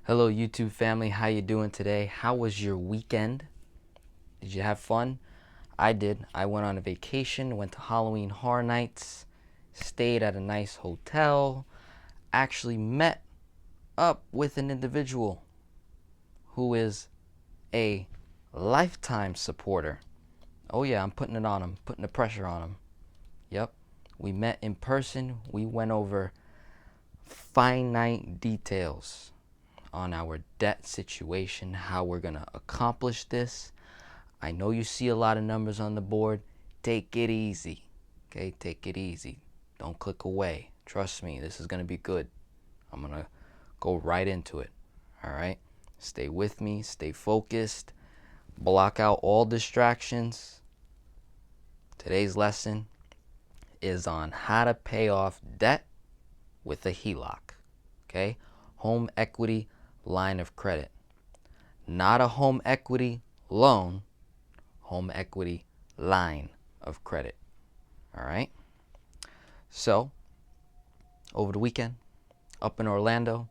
Hello YouTube family, how you doing today? How was your weekend? Did you have fun? I did. I went on a vacation, went to Halloween Horror Nights, stayed at a nice hotel, actually met up with an individual who is a lifetime supporter. Oh yeah, I'm putting it on him, putting the pressure on him. Yep, we met in person. We went over finite details on our debt situation, how we're going to accomplish this. I know you see a lot of numbers on the board. Take it easy. Okay, take it easy. Don't click away. Trust me, this is going to be good. I'm going to go right into it. All right? Stay with me, stay focused. Block out all distractions. Today's lesson is on how to pay off debt with a HELOC. Okay? Home equity line of credit. Not a home equity loan, home equity line of credit. All right? So, over the weekend, up in Orlando,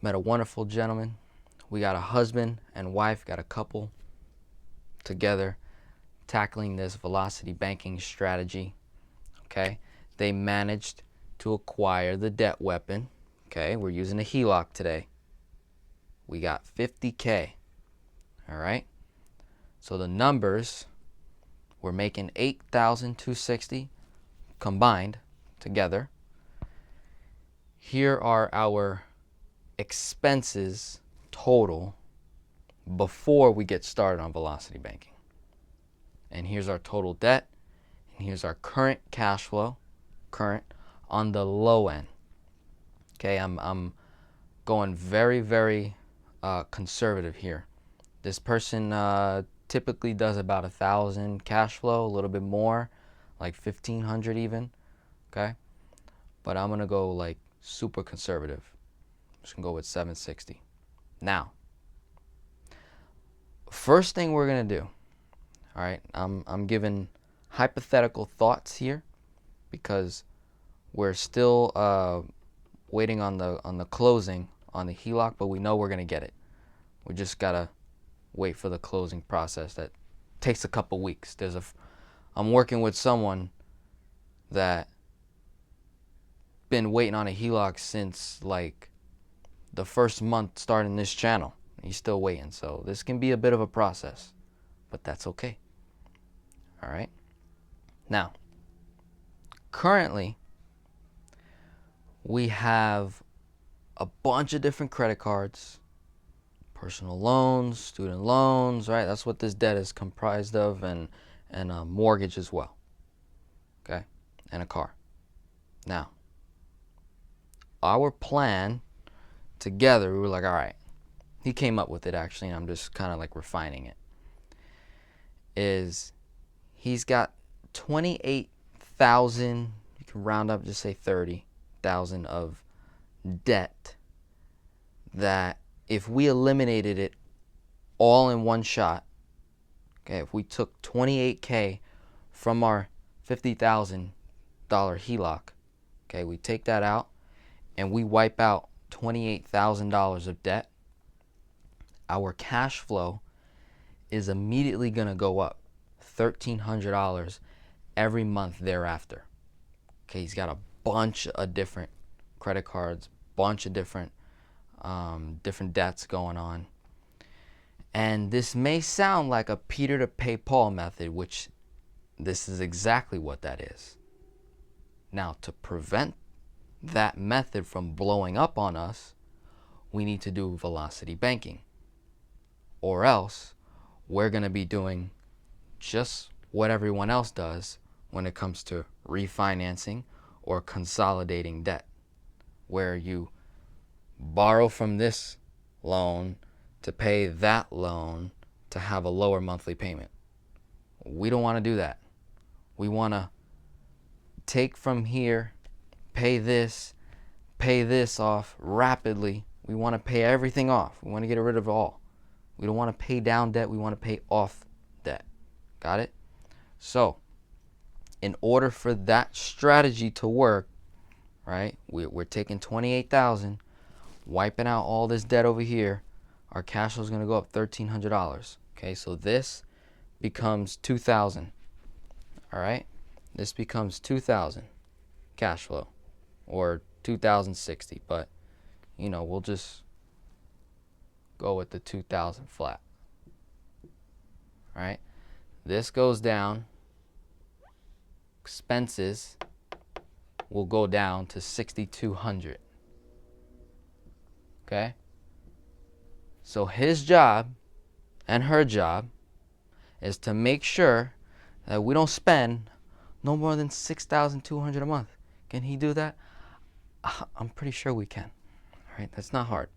met a wonderful gentleman. We got a husband and wife, got a couple together tackling this velocity banking strategy. Okay? They managed to acquire the debt weapon. Okay? We're using a HELOC today. We got $50K. All right? So the numbers, we're making $8,260 combined together. Here are our expenses total before we get started on velocity banking. And here's our total debt. And here's our current cash flow, current on the low end. Okay, I'm going very conservative here. This person typically does about 1,000 cash flow, a little bit more, like 1,500 even. Okay, but I'm gonna go like super conservative. I'm just gonna go with 760. Now, first thing we're gonna do. All right, I'm giving hypothetical thoughts here because we're still waiting on the closing on the HELOC, but we know we're gonna get it. We just gotta wait for the closing process that takes a couple weeks. I'm working with someone that been waiting on a HELOC since like the first month starting this channel. He's still waiting, so this can be a bit of a process, but that's okay. All right. Now, currently, we have a bunch of different credit cards, personal loans, student loans, right? That's what this debt is comprised of, and a mortgage as well. Okay, and a car. Now, our plan together, we were like, all right, he came up with it actually, and I'm just kind of like refining it, is he's got 28,000, you can round up, just say 30,000 of debt that if we eliminated it all in one shot, okay, if we took 28K from our $50,000 HELOC, okay, we take that out and we wipe out $28,000 of debt, our cash flow is immediately going to go up $1,300 every month thereafter. Okay, he's got a bunch of different credit cards, bunch of different debts going on. And this may sound like a Peter to pay Paul method, which this is exactly what that is. Now, to prevent that method from blowing up on us, we need to do velocity banking. Or else, we're going to be doing just what everyone else does when it comes to refinancing or consolidating debt, where you borrow from this loan to pay that loan to have a lower monthly payment. We don't want to do that. We want to take from here, pay this off rapidly. We want to pay everything off. We want to get rid of it all. We don't want to pay down debt. We want to pay off debt. Got it? So, in order for that strategy to work, right, we're taking 28,000, wiping out all this debt over here, our cash flow is going to go up $1,300. Okay, so this becomes $2,000. All right, this becomes $2,000 cash flow, or $2,060. But you know, we'll just go with the $2,000 flat. All right, this goes down. Expenses will go down to $6,200. Okay, so his job and her job is to make sure that we don't spend no more than $6,200 a month. Can he do that? I'm pretty sure we can. All right, that's not hard.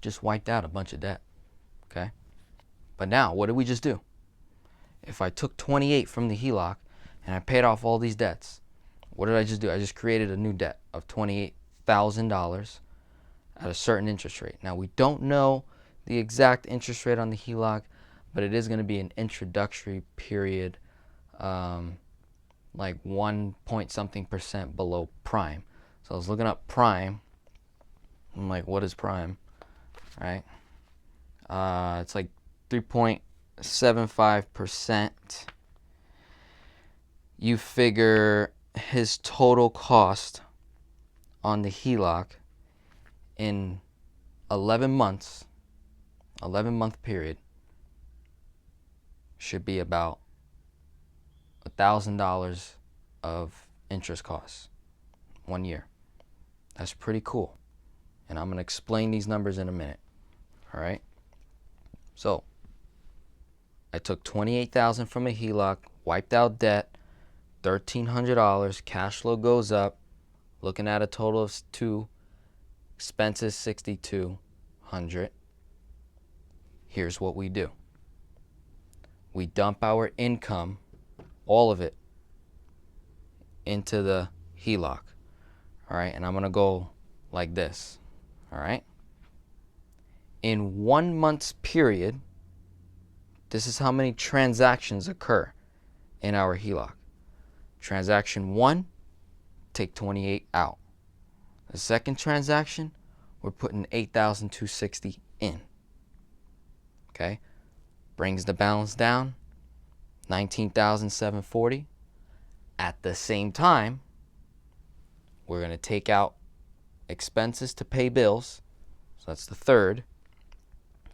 Just wiped out a bunch of debt. Okay, but now what did we just do? If I took 28 from the HELOC and I paid off all these debts, what did I just do? I just created a new debt of $28,000 at a certain interest rate. Now, we don't know the exact interest rate on the HELOC, but it is going to be an introductory period, like 1 point something percent below prime. So I was looking up prime. I'm like, what is prime? Right? It's like 3.75%. You figure his total cost on the HELOC in 11 months, 11-month period, should be about $1,000 of interest costs 1 year. That's pretty cool. And I'm going to explain these numbers in a minute. All right. So I took $28,000 from a HELOC, wiped out debt, $1,300, cash flow goes up, looking at a total of 2, expenses $6,200. Here's what we do. We dump our income, all of it, into the HELOC. All right, and I'm going to go like this. All right. In 1 month's period, this is how many transactions occur in our HELOC. Transaction 1, take 28 out. The second transaction, we're putting $8,260 in. Okay, brings the balance down, $19,740. At the same time, we're going to take out expenses to pay bills. So that's the third,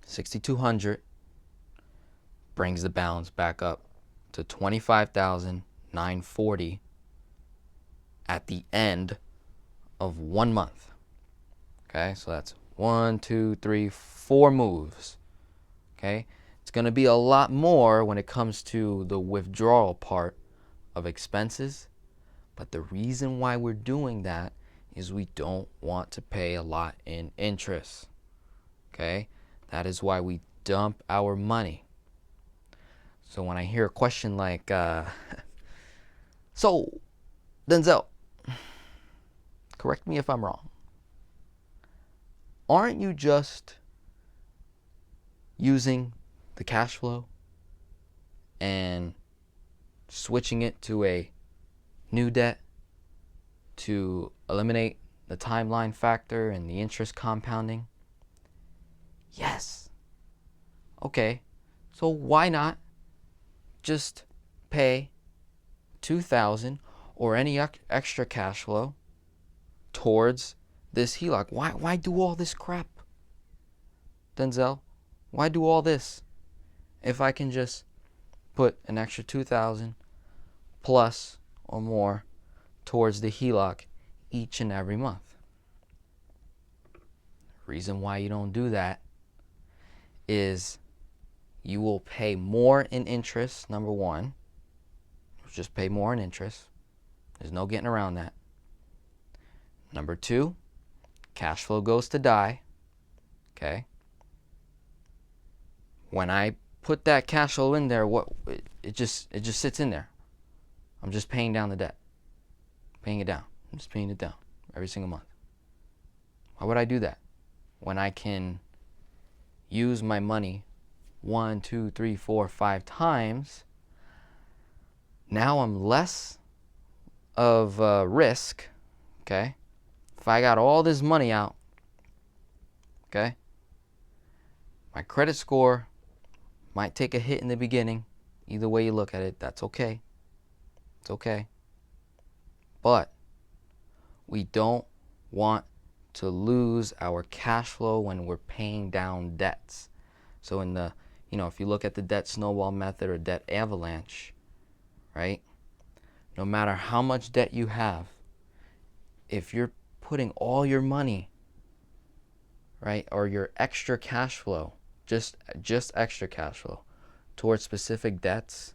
$6,200. Brings the balance back up to $25,940 at the end of 1 month. Okay, so that's 1, 2, 3, 4 moves. Okay, it's going to be a lot more when it comes to the withdrawal part of expenses, but the reason why we're doing that is we don't want to pay a lot in interest. Okay, that is why we dump our money. So when I hear a question like, so Denzel, correct me if I'm wrong, aren't you just using the cash flow and switching it to a new debt to eliminate the timeline factor and the interest compounding? Yes. Okay, so why not just pay $2,000 or any extra cash flow towards this HELOC? Why do all this crap, Denzel? Why do all this if I can just put an extra $2,000 plus or more towards the HELOC each and every month? Reason why you don't do that is you will pay more in interest, number one. Just pay more in interest. There's no getting around that. Number two, cash flow goes to die. Okay. When I put that cash flow in there, it just sits in there. I'm just paying down the debt. Paying it down. I'm just paying it down every single month. Why would I do that when I can use my money 1, 2, 3, 4, 5 times? Now I'm less of a risk, okay, I got all this money out, okay, my credit score might take a hit in the beginning. Either way you look at it, that's okay. It's okay. But we don't want to lose our cash flow when we're paying down debts. So in the, if you look at the debt snowball method or debt avalanche, right? No matter how much debt you have, if you're putting all your money, right, or your extra cash flow, just extra cash flow towards specific debts,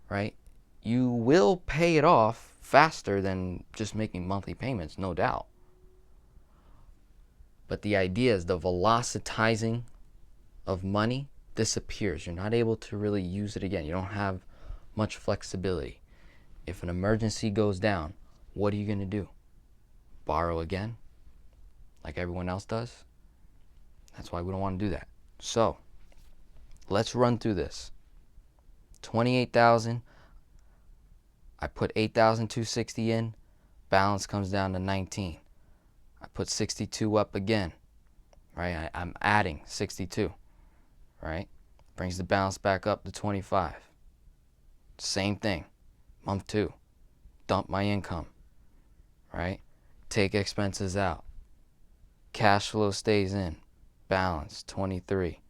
right, you will pay it off faster than just making monthly payments, no doubt. But the idea is the velocitizing of money disappears. You're not able to really use it again. You don't have much flexibility. If an emergency goes down, what are you going to do? Borrow again? Like everyone else does? That's why we don't want to do that. So, let's run through this. 28,000. I put 8,260 in. Balance comes down to 19. I put 62 up again. Right? I'm adding 62. Right? Brings the balance back up to 25. Same thing. Month 2. Dump my income. Right? Take expenses out. Cash flow stays in. Balance 23.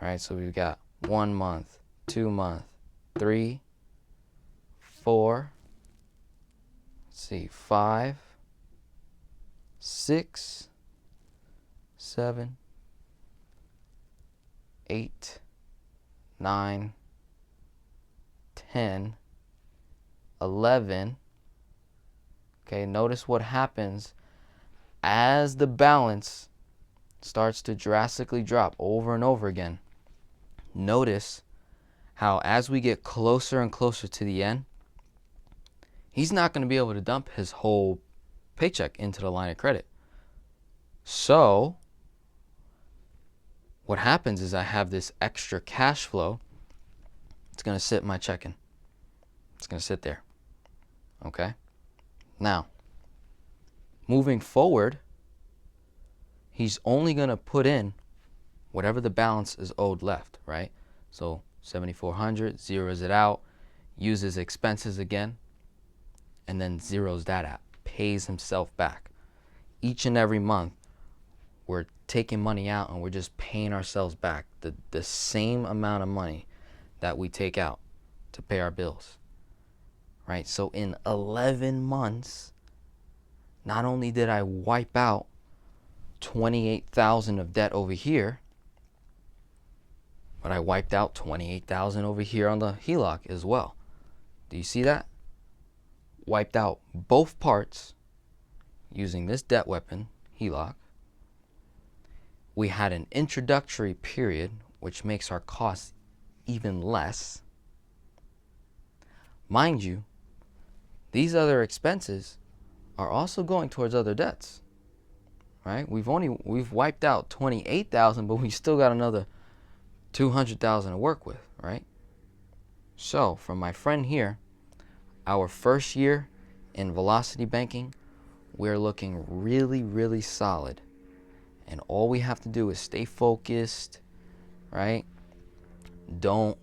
Right? So we've got 1 month, 2 month, 3, 4, let's see, 5, 6, 7, 8, 9, 10, 11. Okay, notice what happens as the balance starts to drastically drop over and over again. Notice how as we get closer and closer to the end, he's not going to be able to dump his whole paycheck into the line of credit. So what happens is I have this extra cash flow. It's going to sit in my checking. It's going to sit there. Okay? Now, moving forward, he's only going to put in whatever the balance is owed left, right? So 7,400, zeroes it out, uses expenses again, and then zeroes that out, pays himself back. Each and every month, we're taking money out and we're just paying ourselves back the same amount of money that we take out to pay our bills, right? So in 11 months, not only did I wipe out 28,000 of debt over here, but I wiped out 28,000 over here on the HELOC as well. Do you see that? Wiped out both parts using this debt weapon, HELOC. We had an introductory period, which makes our costs even less. Mind you, these other expenses are also going towards other debts, right? We've wiped out 28,000, but we still got another 200,000 to work with, right? So, from my friend here, our first year in velocity banking, we're looking really, really solid. And all we have to do is stay focused, right? No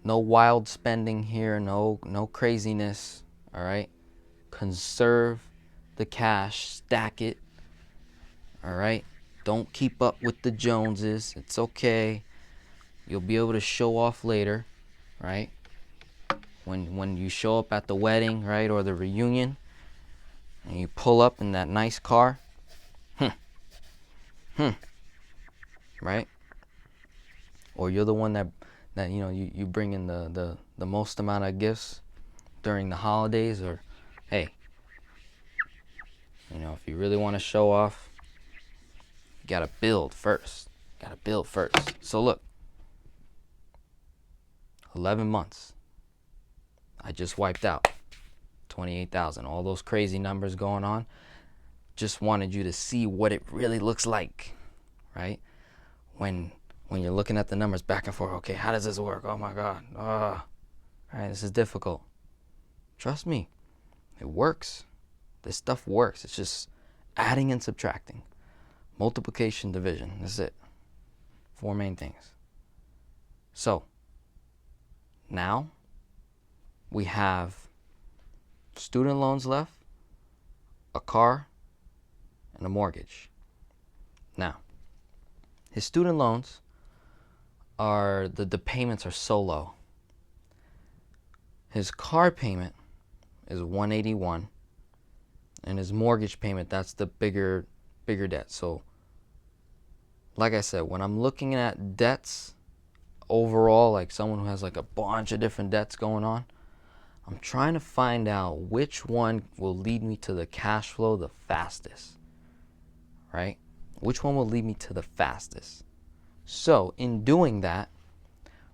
wild spending here, no craziness, all right? Conserve the cash, stack it, all right? Don't keep up with the Joneses. It's okay. You'll be able to show off later, right? When you show up at the wedding, right, or the reunion, and you pull up in that nice car, right? Or you're the one that you bring in the most amount of gifts during the holidays, or hey, if you really want to show off, you gotta build first. So look, 11 months. I just wiped out 28,000. All those crazy numbers going on. Just wanted you to see what it really looks like, right? When you're looking at the numbers back and forth, okay, how does this work? Oh my God. All right, this is difficult. Trust me, it works. This stuff works. It's just adding and subtracting. Multiplication, division. That's it. 4 main things. So, now we have student loans left, a car, and a mortgage. Now, his student loans are, the payments are so low. His car payment is $181, and his mortgage payment, that's the bigger debt. So, like I said, when I'm looking at debts overall, like someone who has like a bunch of different debts going on, I'm trying to find out which one will lead me to the cash flow the fastest, right? Which one will lead me to the fastest? So in doing that,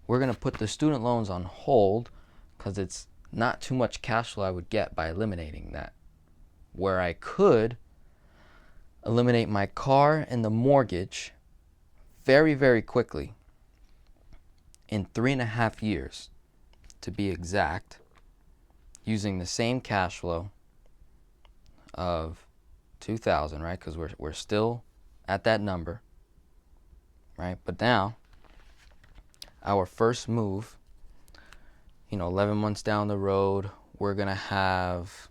we're going to put the student loans on hold because it's not too much cash flow I would get by eliminating that. Where I could eliminate my car and the mortgage very, very quickly in 3.5 years, to be exact, using the same cash flow of 2,000, right? Because we're still at that number, right? But now, our first move, 11 months down the road, we're gonna have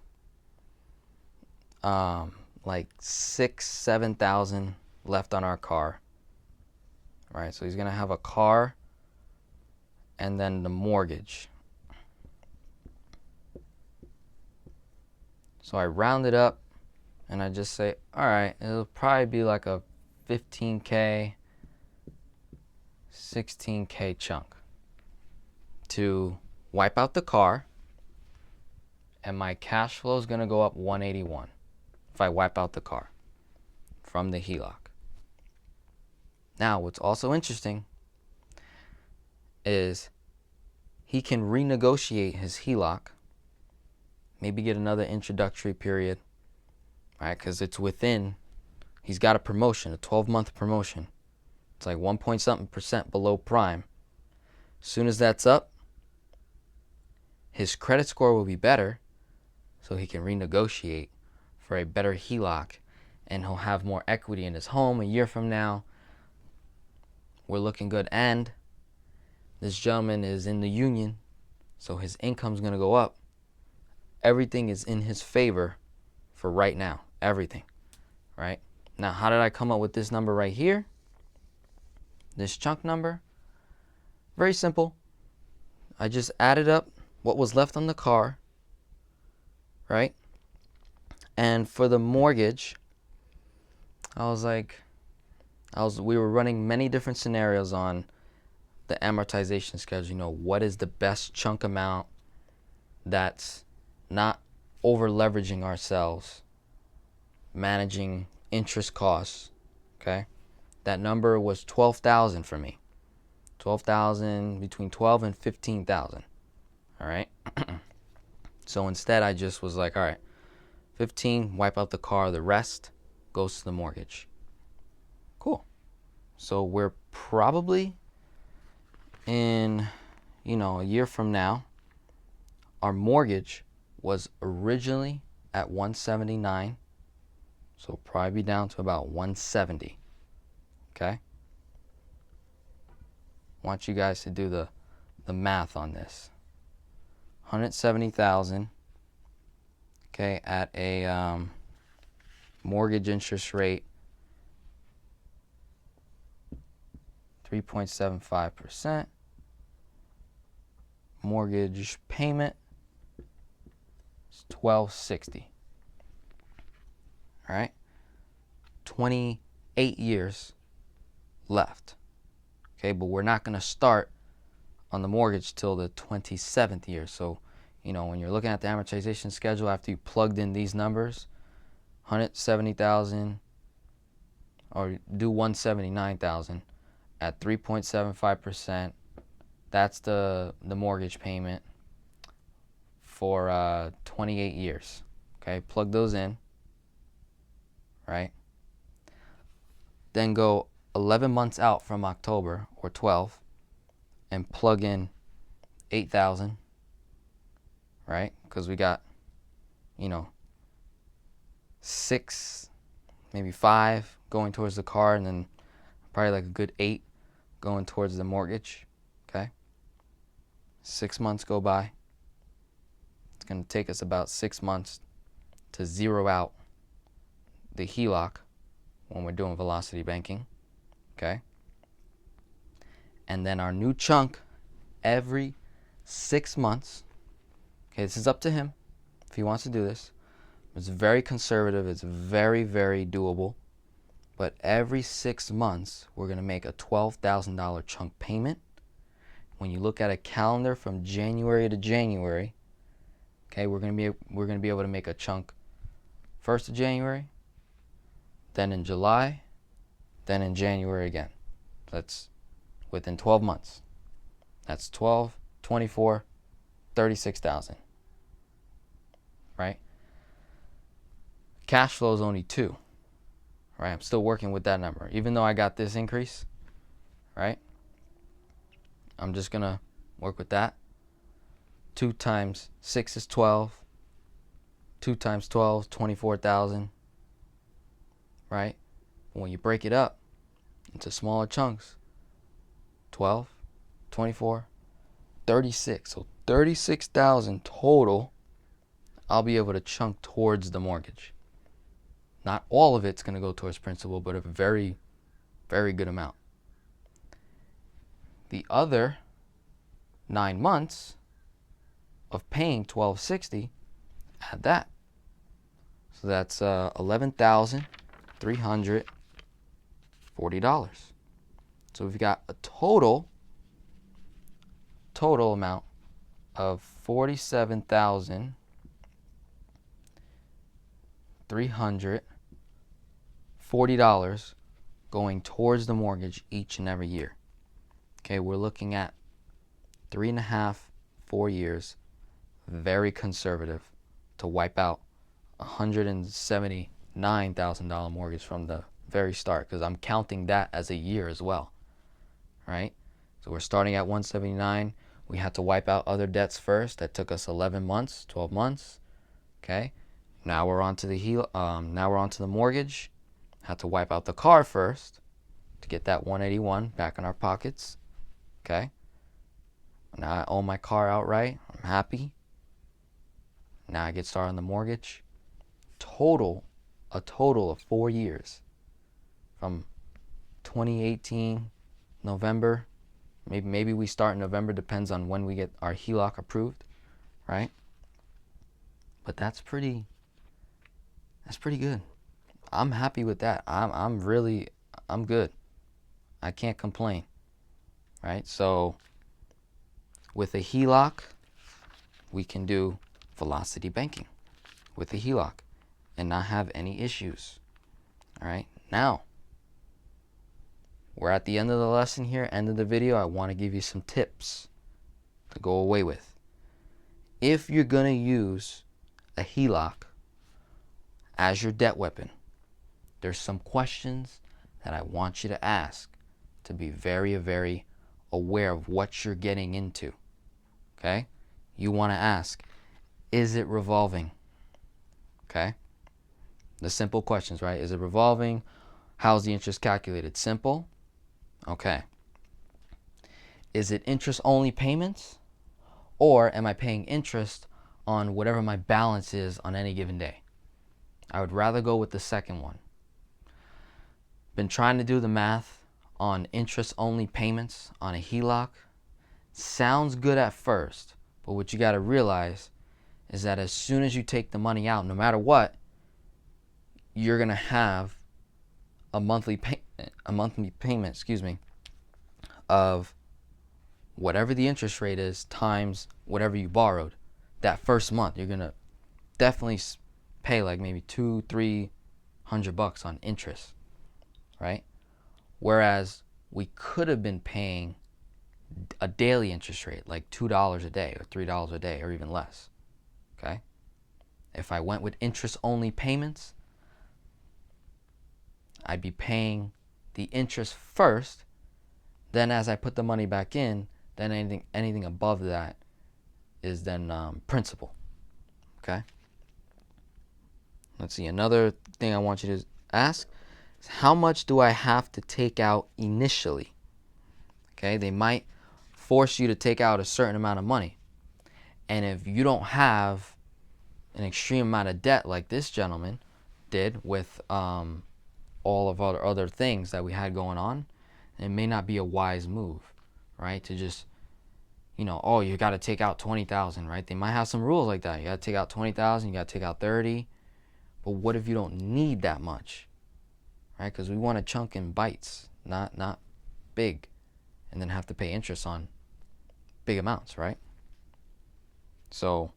like 6,000-7,000 left on our car, right? So he's gonna have a car and then the mortgage. So I round it up and I just say, all right, it'll probably be like a 15K, 16K chunk to wipe out the car, and my cash flow is gonna go up 181 if I wipe out the car from the HELOC. Now, what's also interesting is he can renegotiate his HELOC, maybe get another introductory period, right? Because it's within, he's got a promotion, a 12-month promotion. It's like 1-point-something% below prime. As soon as that's up, his credit score will be better, so he can renegotiate for a better HELOC, and he'll have more equity in his home a year from now. We're looking good, and this gentleman is in the union, so his income's gonna go up. Everything is in his favor for right now, everything, right? Now, how did I come up with this number right here? This chunk number? Very simple. I just added up what was left on the car, right? And for the mortgage, we were running many different scenarios on the amortization schedule. What is the best chunk amount that's not over leveraging ourselves, managing interest costs, okay? That number was 12,000 for me. 12,000, between 12 and 15,000, all right? So instead I just was like, all right, 15, wipe out the car, the rest goes to the mortgage. Cool. So we're probably in, a year from now, our mortgage was originally at 179, so probably be down to about 170, okay? I want you guys to do the math on this. 170,000, okay, at a mortgage interest rate 3.75%. Mortgage payment is $1,260. All right, 28 years left. Okay, but we're not going to start on the mortgage till the 27th year. So, when you're looking at the amortization schedule, after you plugged in these numbers, 170,000, or do 179,000 at 3.75%. That's the mortgage payment for 28 years. Okay, plug those in, right? Then go 11 months out from October, or 12, and plug in 8,000, right? Because we got, 6, maybe 5 going towards the car, and then probably like a good 8 going towards the mortgage. Okay, 6 months go by. It's going to take us about 6 months to zero out the HELOC when we're doing velocity banking. Okay, and then our new chunk every 6 months. Okay, this is up to him if he wants to do this. It's very conservative. It's very, very doable. But every 6 months, we're going to make a $12,000 chunk payment. When you look at a calendar from January to January, okay, we're going to be able to make a chunk 1st of January, then in July, then in January again. That's within 12 months. That's 12, 24, 36,000. Right? Cash flow is only 2. Right? I'm still working with that number. Even though I got this increase, right? I'm just going to work with that. 2 times 6 is 12. 2 times 12 is 24,000. Right? When you break it up into smaller chunks, 12, 24, 36. So 36,000 total I'll be able to chunk towards the mortgage. Not all of it's going to go towards principal, but a very, very good amount. The other 9 months of paying $1,260, add that. So that's $11,340. So we've got a total amount of $47,340 going towards the mortgage each and every year. Okay, we're looking at 3.5, 4 years, very conservative, to wipe out $179,000 mortgage from the very start, because I'm counting that as a year as well, right? So we're starting at 179. We had to wipe out other debts first. That took us 11 months, 12 months. Okay, now we're on to the mortgage. Had to wipe out the car first to get that 181 back in our pockets. Okay, now I own my car outright. I'm happy. Now I get started on the mortgage. A total of 4 years, from 2018 November. Maybe we start in November, depends on when we get our HELOC approved, right? But that's pretty good. I'm happy with that. I'm good. I can't complain, right? So with a HELOC, we can do velocity banking with a HELOC and not have any issues. All right, now we're at the end of the lesson here, end of the video. I want to give you some tips to go away with. If you're going to use a HELOC as your debt weapon, there's some questions that I want you to ask to be very, very aware of what you're getting into. Okay? You want to ask, is it revolving? Okay? The simple questions, right? Is it revolving? How's the interest calculated? Simple. Okay. Is it interest-only payments? Or am I paying interest on whatever my balance is on any given day? I would rather go with the second one. Been trying to do the math on interest-only payments on a HELOC. Sounds good at first, but what you got to realize is that as soon as you take the money out, no matter what, you're going to have a monthly payment, of whatever the interest rate is times whatever you borrowed. That first month, you're going to definitely pay like maybe $200-300 on interest, right? Whereas we could have been paying a daily interest rate, like $2 a day or $3 a day or even less, okay? If I went with interest-only payments, I'd be paying the interest first, then as I put the money back in, then anything above that is then principal, okay? let's see, another thing I want you to ask is how much do I have to take out initially? Okay, they might force you to take out a certain amount of money. And if you don't have an extreme amount of debt like this gentleman did with all of our other things that we had going on, it may not be a wise move, right? To just, oh, you got to take out 20,000, right? They might have some rules like that. You got to take out 20,000, you got to take out 30. But what if you don't need that much, right? Because we want to chunk in bites, not big, and then have to pay interest on big amounts, right? So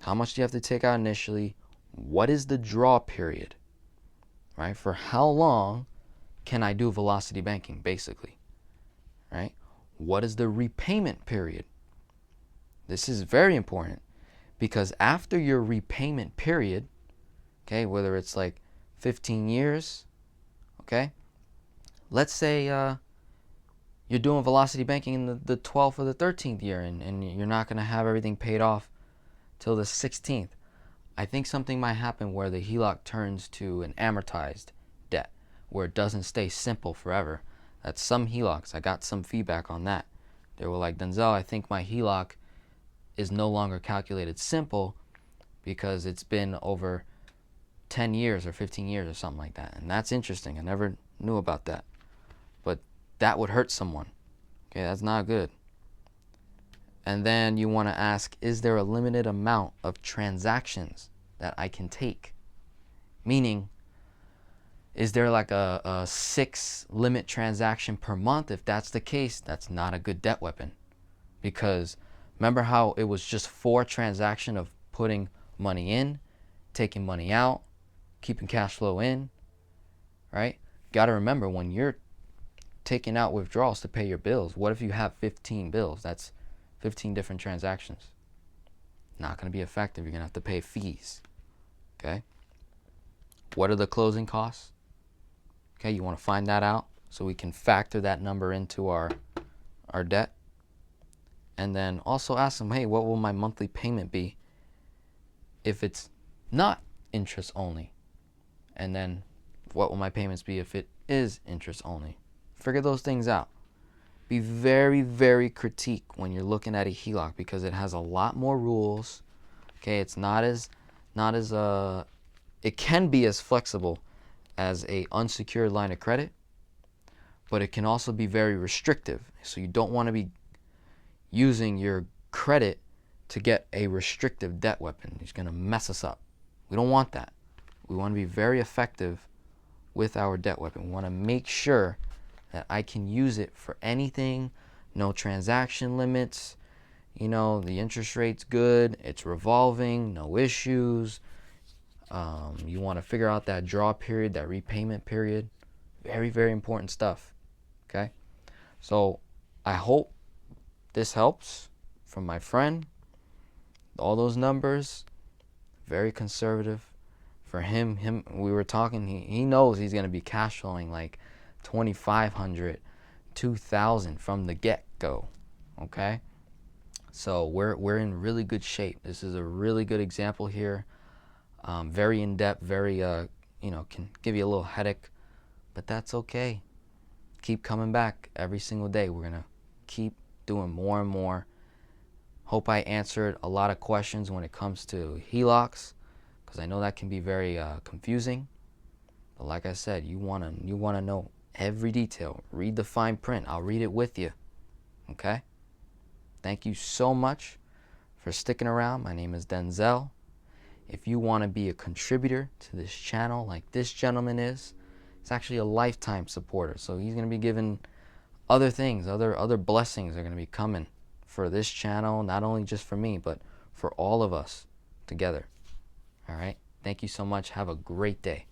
how much do you have to take out initially? What is the draw period, right? For how long can I do velocity banking, basically, right? What is the repayment period? This is very important because after your repayment period, okay, whether it's like 15 years, okay, let's say you're doing velocity banking in the 12th or the 13th year, and you're not going to have everything paid off till the 16th. I think something might happen where the HELOC turns to an amortized debt, where it doesn't stay simple forever. That's some HELOCs. I got some feedback on that. They were like, Denzel, I think my HELOC is no longer calculated simple because it's been over 10 years or 15 years or something like that. And that's interesting. I never knew about that. But that would hurt someone. Okay, that's not good. And then you want to ask, is there a limited amount of transactions that I can take? Meaning, is there like a 6 limit transaction per month? If that's the case, that's not a good debt weapon. Because remember how it was just 4 transactions of putting money in, taking money out, keeping cash flow in, right? Got to remember, when you're taking out withdrawals to pay your bills, what if you have 15 bills? That's 15 different transactions. Not going to be effective. You're going to have to pay fees. Okay? What are the closing costs? Okay, you want to find that out so we can factor that number into our debt. And then also ask them, hey, what will my monthly payment be if it's not interest only? And then what will my payments be if it is interest only? Figure those things out. Be very, very critique when you're looking at a HELOC because it has a lot more rules. Okay, it's not as it can be as flexible as a unsecured line of credit, but it can also be very restrictive. So you don't want to be using your credit to get a restrictive debt weapon. It's going to mess us up. We don't want that. We want to be very effective with our debt weapon. We want to make sure that I can use it for anything, no transaction limits, the interest rate's good, it's revolving, no issues. You want to figure out that draw period, that repayment period. Very, very important stuff. Okay? So I hope this helps from my friend. All those numbers, very conservative. For him, we were talking, he knows he's going to be cash flowing like 2,500, 2,000 from the get-go. Okay? So we're in really good shape. This is a really good example here. Very in-depth, very, can give you a little headache, but that's okay. Keep coming back every single day. We're going to keep doing more and more. Hope I answered a lot of questions when it comes to HELOCs, because I know that can be very confusing. But like I said, you want to know every detail. Read the fine print. I'll read it with you. Okay? Thank you so much for sticking around. My name is Denzel. If you want to be a contributor to this channel like this gentleman is, it's actually a lifetime supporter. So he's going to be given other things, other blessings are going to be coming for this channel, not only just for me, but for all of us together. All right? Thank you so much. Have a great day.